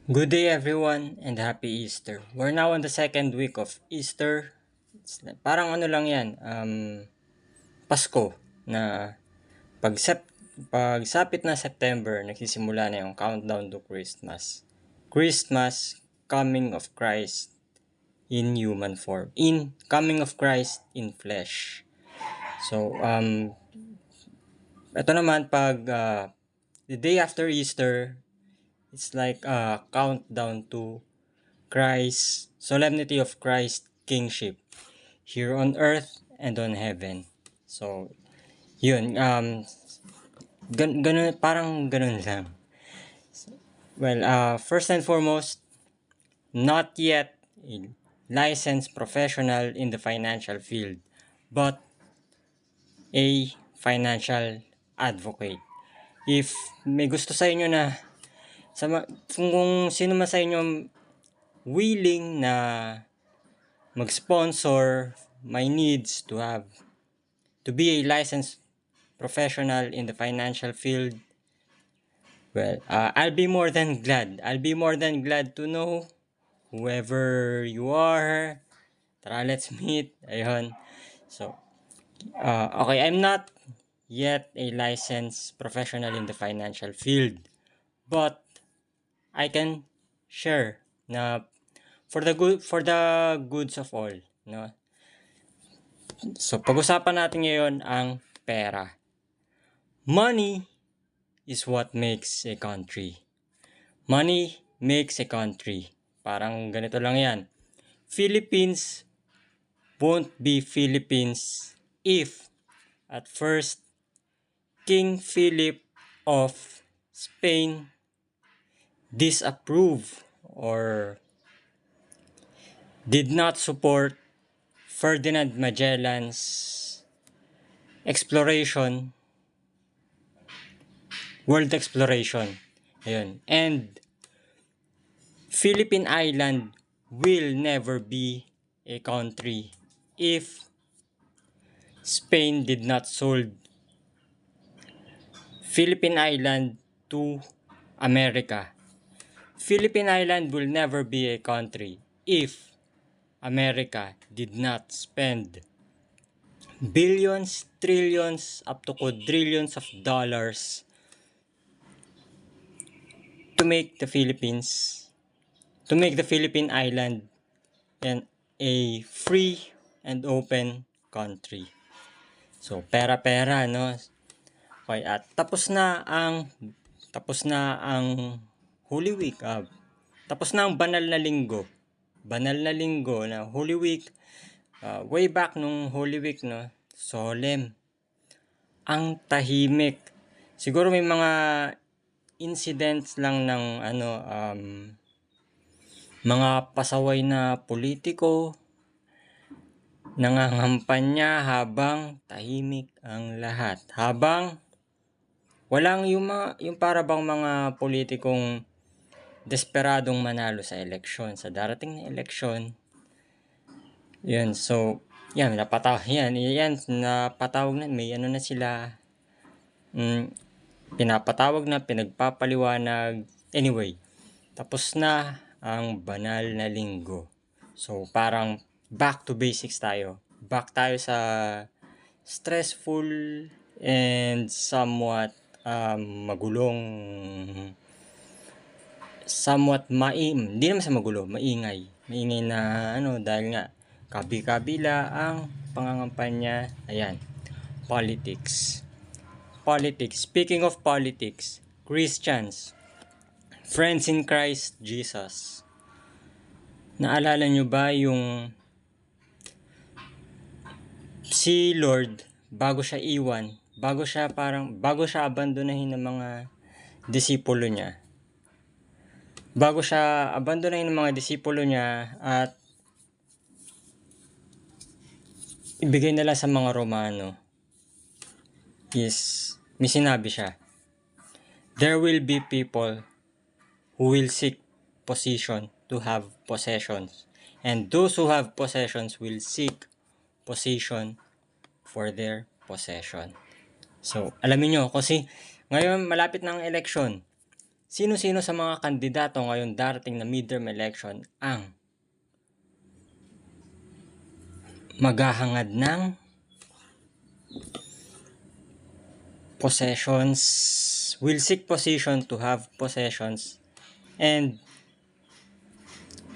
Good day everyone and happy Easter. We're now on the second week of Easter. Parang ano lang yan, Pasko na pagsapit na September, nagsisimula na yung countdown to Christmas. Christmas, coming of Christ in human form. Coming of Christ in flesh. So, ito naman the day after Easter, it's like a countdown to Christ, solemnity of Christ kingship here on earth and on heaven. So, yun, ganun, parang ganun lang. Well, first and foremost, not yet a licensed professional in the financial field, but a financial advocate. If may gusto sa inyo na, kung sino man sa inyo willing na mag-sponsor my needs to be a licensed professional in the financial field, well, I'll be more than glad. I'll be more than glad to know whoever you are. Tara, let's meet. Ayun. So, okay, I'm not yet a licensed professional in the financial field, but I can share na for the goods of all, no? So, pag-usapan natin ngayon ang pera. Money is what makes a country. Money makes a country. Parang ganito lang yan. Philippines won't be Philippines if at first King Philip of Spain disapprove or did not support Ferdinand Magellan's world exploration. Ayun. And Philippine Island will never be a country if Spain did not sold Philippine Island to America. Philippine Island will never be a country if America did not spend billions, trillions, up to quadrillions of dollars to make the Philippine Island a free and open country. So, pera-pera, no? Okay, at tapos na ang Holy Week. Tapos na ang banal na linggo. Banal na linggo na Holy Week. Way back nung Holy Week, no? Solemn. Ang tahimik. Siguro may mga incidents lang ng mga pasaway na politiko nangangampanya habang tahimik ang lahat. Habang walang yung para bang mga politikong desperadong manalo sa eleksyon, sa darating na eleksyon. Yun, so, yan, napatawag na, may ano na sila, pinapatawag na, pinagpapaliwanag. Anyway, tapos na ang banal na linggo. So, parang back to basics tayo. Back tayo sa stressful and somewhat magulong, hindi naman sa magulo, maingay na dahil nga kabi-kabila ang pangangampanya. Ayan, politics. Speaking of politics, Christians, friends in Christ Jesus, naalala nyo ba yung si Lord, bago siya abandonahin ng mga disipulo niya, at ibigay nila sa mga Romano, may sinabi siya, there will be people who will seek position to have possessions, and those who have possessions will seek position for their possession. So, alamin nyo, kasi ngayon malapit ng election. Sino-sino sa mga kandidato ngayong darating na midterm election ang maghahangad ng possessions, will seek position to have possessions and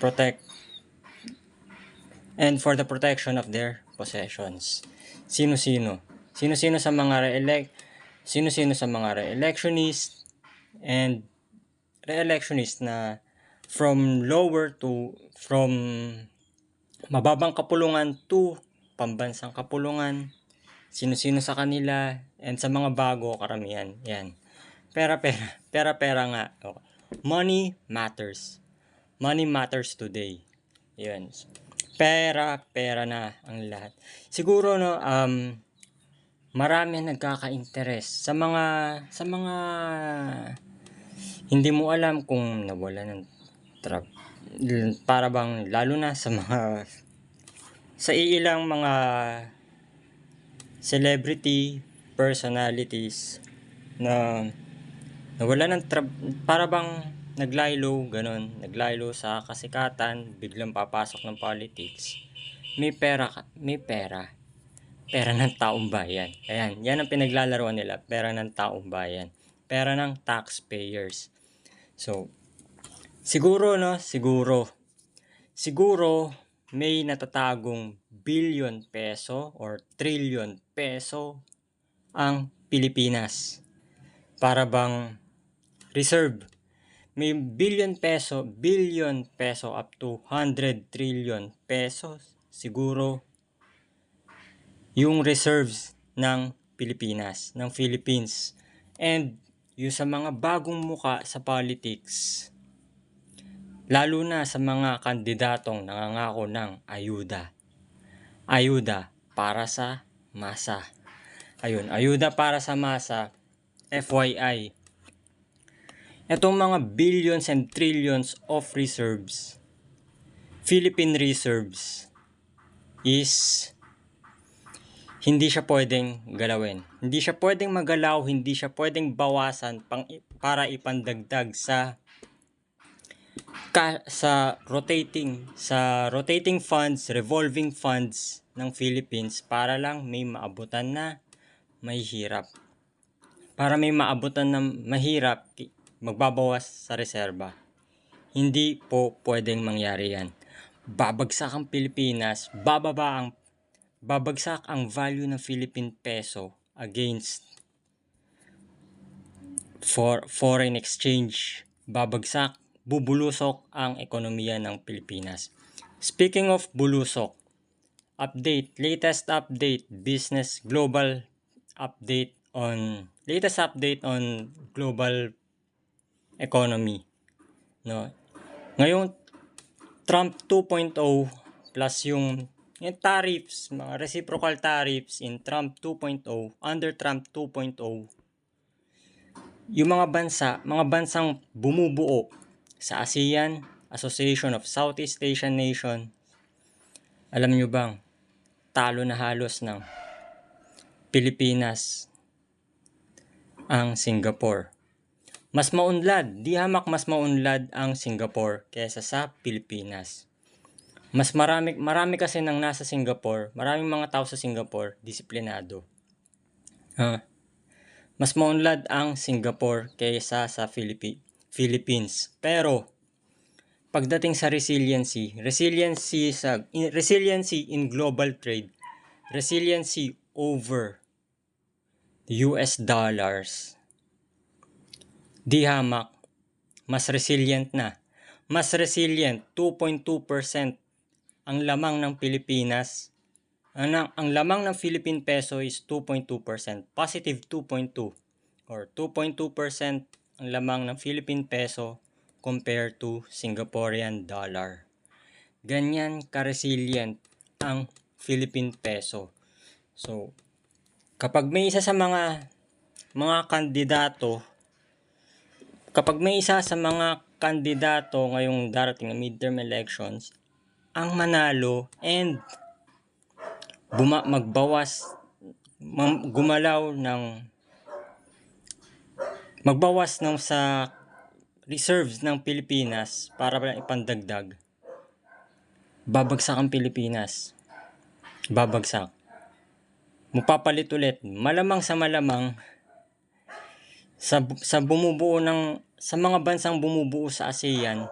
protect and for the protection of their possessions. Sino-sino? Sino-sino sa mga sino-sino sa mga re-electionist and re-electionist na from mababang kapulungan to pambansang kapulungan. Sino-sino sa kanila and sa mga bago karamihan. Yan. Pera nga. Okay. Money matters. Money matters today. Yan. Pera na ang lahat. Siguro marami nagkaka-interest sa mga hindi mo alam kung nawala ng para bang lalo na sa ilang mga celebrity personalities na nawala ng para bang naglaylo sa kasikatan, biglang papasok ng politics. May pera ng taong bayan. Ayan, yan ang pinaglalaroan nila, pera ng taong bayan, pera ng taxpayers. So, siguro may natatagong billion peso or trillion peso ang Pilipinas. Para bang reserve. May billion peso up to 100 trillion pesos siguro yung reserves ng Pilipinas, ng Philippines. And yung sa mga bagong muka sa politics, lalo na sa mga kandidatong nangangako ng ayuda para sa masa. Ayun, ayuda para sa masa. FYI, itong mga billions and trillions of reserves, Philippine reserves, is hindi siya pwedeng galawin. Hindi siya pwedeng magalaw, hindi siya pwedeng bawasan para ipandagdag sa rotating funds, revolving funds ng Philippines para lang may maabutan na mahihirap. Para may maabutan na mahirap, magbabawas sa reserba. Hindi po pwedeng mangyari yan. Babagsak ang Pilipinas, babagsak ang value ng Philippine peso against foreign exchange. Babagsak, bubulusok ang ekonomiya ng Pilipinas. Speaking of bulusok, latest update, business global update latest update on global economy. No? Ngayong Trump 2.0 plus yung tariffs, mga reciprocal tariffs in Trump 2.0, under Trump 2.0, yung mga bansang bumubuo sa ASEAN, Association of Southeast Asian Nations, alam nyo bang, talo na halos ng Pilipinas ang Singapore. Mas maunlad ang Singapore kaysa sa Pilipinas. Mas marami kasi nang nasa Singapore, maraming mga tao sa Singapore, disiplinado. Mas maunlad ang Singapore kaysa sa Philippines. Pero pagdating sa resiliency in global trade, resiliency over US dollars, di hamak, mas resilient 2.2% ang lamang ng Pilipinas. Ang lamang ng Philippine peso is 2.2%, positive 2.2 or 2.2% ang lamang ng Philippine peso compared to Singaporean dollar. Ganyan ka-resilient ang Philippine peso. So, kapag may isa sa mga kandidato ngayong darating na midterm elections ang manalo and magbawas ng sa reserves ng Pilipinas para ipandagdag, babagsak ang Pilipinas. Babagsak. Mapapalit ulit. Malamang sa malamang sa bumubuo sa mga bansang bumubuo sa ASEAN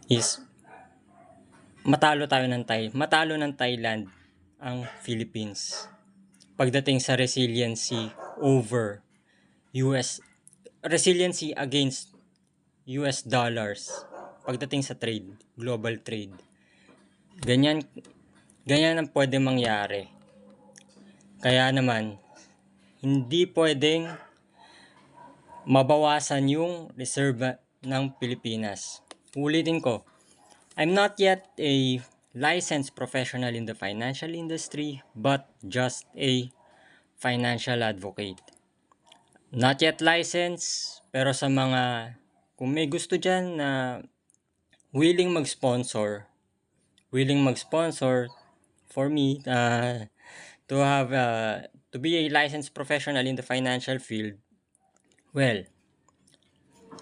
is matalo ng Thailand ang Philippines pagdating sa resiliency against US dollars pagdating sa trade, global trade. Ganyan ang pwede mangyari. Kaya naman, hindi pwedeng mabawasan yung reserve ng Pilipinas. Ulitin ko, I'm not yet a licensed professional in the financial industry, but just a financial advocate. Not yet licensed, pero sa mga, kung may gusto dyan na willing mag-sponsor for me to be a licensed professional in the financial field, well,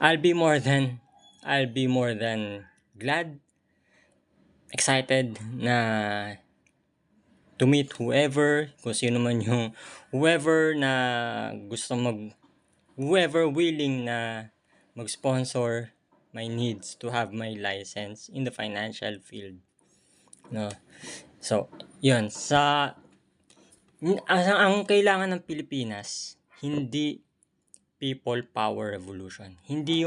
I'll be more than glad, excited na to meet whoever willing na mag-sponsor my needs to have my license in the financial field. No. So, yun. Ang kailangan ng Pilipinas, hindi people power revolution. Hindi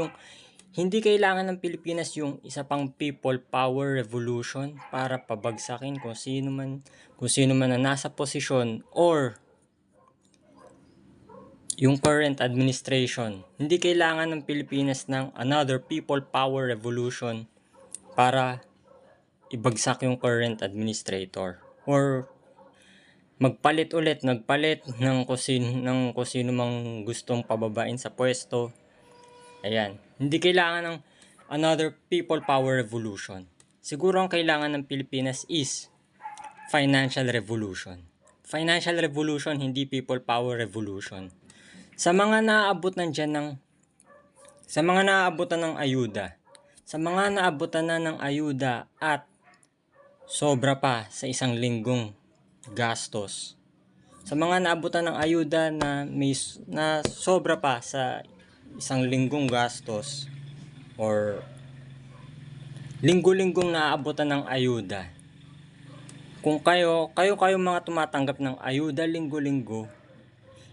kailangan ng Pilipinas yung isa pang people power revolution para pabagsakin kung sino man na nasa posisyon or yung current administration. Hindi kailangan ng Pilipinas ng another people power revolution para ibagsak yung current administrator or nagpalit ng kung sino mang gustong pababain sa pwesto. Ayan. Hindi kailangan ng another people power revolution. Siguro ang kailangan ng Pilipinas is financial revolution. Financial revolution, hindi people power revolution. Sa mga naaabutan ng ayuda at sobra pa sa isang linggong gastos. Sa mga naabutan ng ayuda na sobra pa sa isang linggong gastos or linggo-linggong naaabutan ng ayuda. Kung kayo mga tumatanggap ng ayuda linggo-linggo,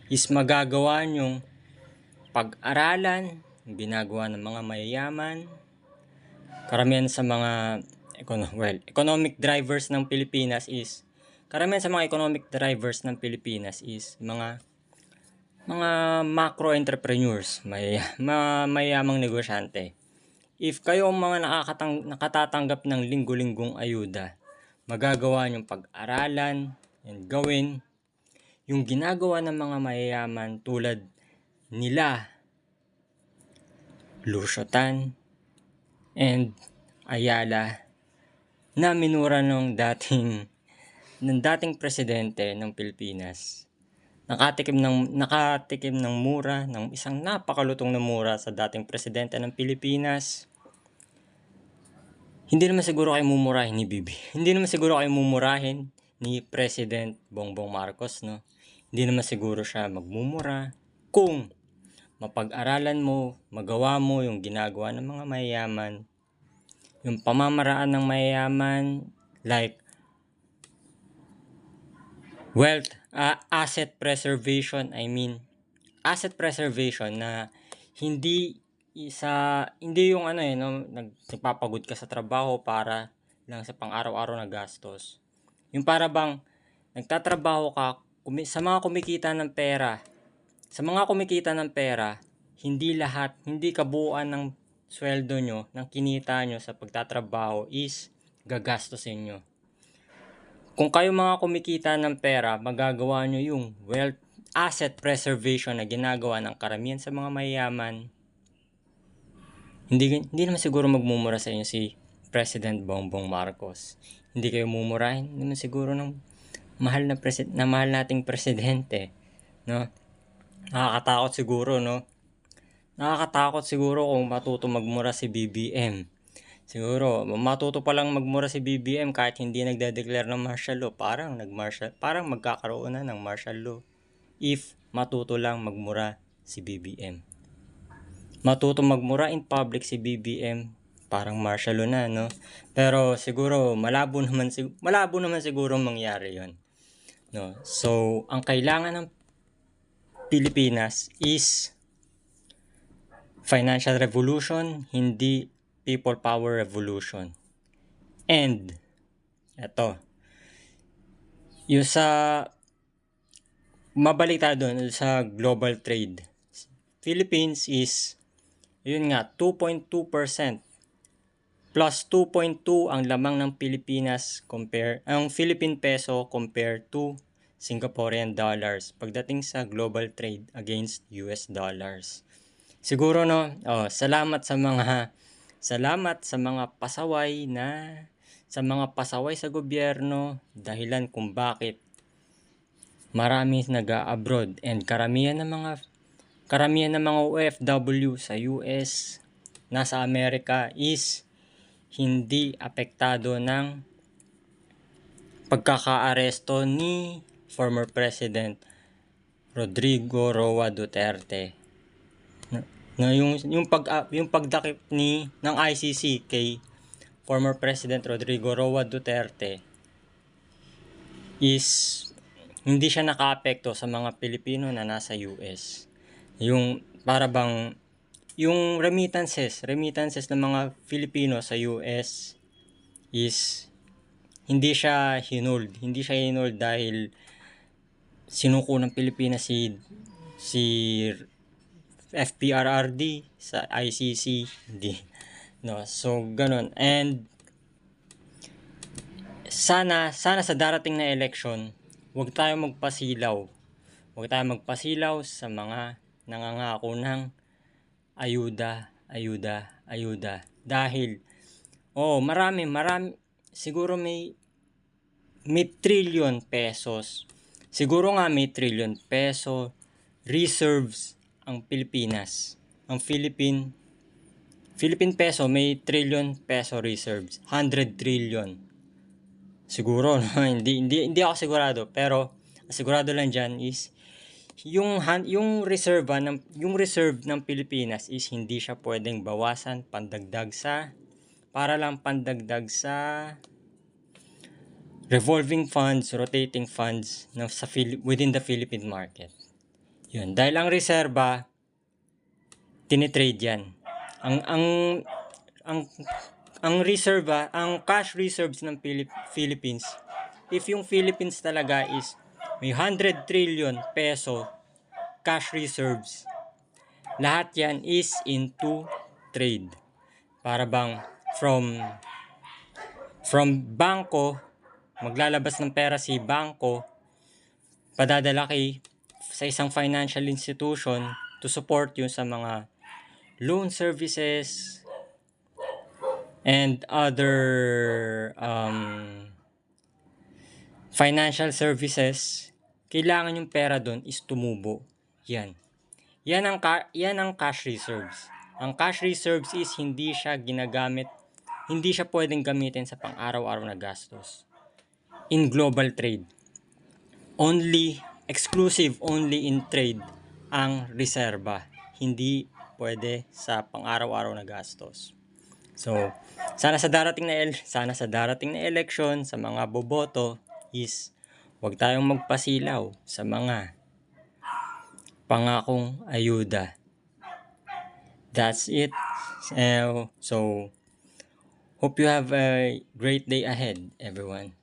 is magagawa nyong pag-aralan, ginagawa ng mga mayayaman, karamihan sa mga economic drivers ng Pilipinas is mga macro entrepreneurs, mayamang negosyante. If kayo ang mga nakatatanggap ng linggo-linggong ayuda, magagawa nyong pag-aralan and gawin yung ginagawa ng mga mayayaman tulad nila Lucio-Tan and Ayala na minura ng dating presidente ng Pilipinas. Nakatikim ng mura, ng isang napakalutong na mura sa dating presidente ng Pilipinas. Hindi naman siguro kayo mumurahin ni Bibi. Hindi naman siguro kayo mumurahin ni President Bongbong Marcos, no? Hindi naman siguro siya magmumura kung mapag-aralan mo, magawa mo yung ginagawa ng mga mayayaman, yung pamamaraan ng mayayaman, like asset preservation na hindi yung nagpapagod ka sa trabaho para lang sa pang-araw-araw na gastos. Yung para bang nagtatrabaho ka sa mga kumikita ng pera, hindi kabuuan ng sweldo nyo, ng kinita nyo sa pagtatrabaho is gagastosin nyo. Kung kayo mga kumikita ng pera, magagawa nyo yung asset preservation na ginagawa ng karamihan sa mga mayayaman. Hindi naman siguro magmumura sa inyo si President Bongbong Marcos. Hindi kayo mumurahin, hindi naman siguro ng mahal nating presidente, no? Nakakatakot siguro, no? Nakakatakot siguro kung matuto magmura si BBM. Siguro, matuto pa lang magmura si BBM kahit hindi nagde-declare ng martial law. Parang magkakaroon na ng martial law if matuto lang magmura si BBM. Matuto magmura in public si BBM, parang martial law na, no? Pero siguro, malabo naman siguro mangyari yon, no? So, ang kailangan ng Pilipinas is financial revolution, hindi people power revolution. And, eto, yung mabalik tayo doon sa global trade. Philippines is, yun nga, 2.2%. Plus 2.2 ang lamang ng Pilipinas ang Philippine peso compared to Singaporean dollars pagdating sa global trade against US dollars. Siguro salamat sa mga pasaway sa gobyerno, dahilan kung bakit marami nag-abroad and karamihan ng mga OFW sa US, nasa Amerika is hindi apektado ng pagkakaaresto ni former President Rodrigo Roa Duterte. Yung pagdakip ng ICC kay former President Rodrigo Roa Duterte is hindi siya nakaapekto sa mga Pilipino na nasa US. Yung para bang yung remittances ng mga Filipino sa US is hindi siya hinold dahil sinuko ng Pilipinas si FPRRD sa ICC, hindi, no? So ganun. And sana sa darating na election, huwag tayong magpasilaw sa mga nangangako ng ayuda dahil marami siguro may trillion pesos. Siguro nga may trillion peso reserves ang Pilipinas. Ang Philippine peso may trillion peso reserves. 100 trillion. Siguro, no? hindi ako sigurado, pero sigurado lang diyan is yung reserve ng Pilipinas is hindi siya pwedeng bawasan pandagdag sa revolving funds, rotating funds within the Philippine market. Yun, dahil ang reserba tinitrade yan. Ang reserva, ang cash reserves ng Philippines, if yung Philippines talaga is may 100 trillion peso cash reserves, lahat yan is into trade. Para bang from bangko, maglalabas ng pera si bangko, padadala sa isang financial institution to support yun sa mga loan services and other financial services. Kailangan yung pera doon is tumubo. Yan ang cash reserves. Ang cash reserves is hindi siya pwedeng gamitin sa pang-araw-araw na gastos in global trade. Exclusive only in trade ang reserba. Hindi pwede sa pang-araw-araw na gastos. So, sana sa darating na election sa mga boboto is huwag tayong magpasilaw sa mga pangakong ayuda. That's it. So, hope you have a great day ahead, everyone.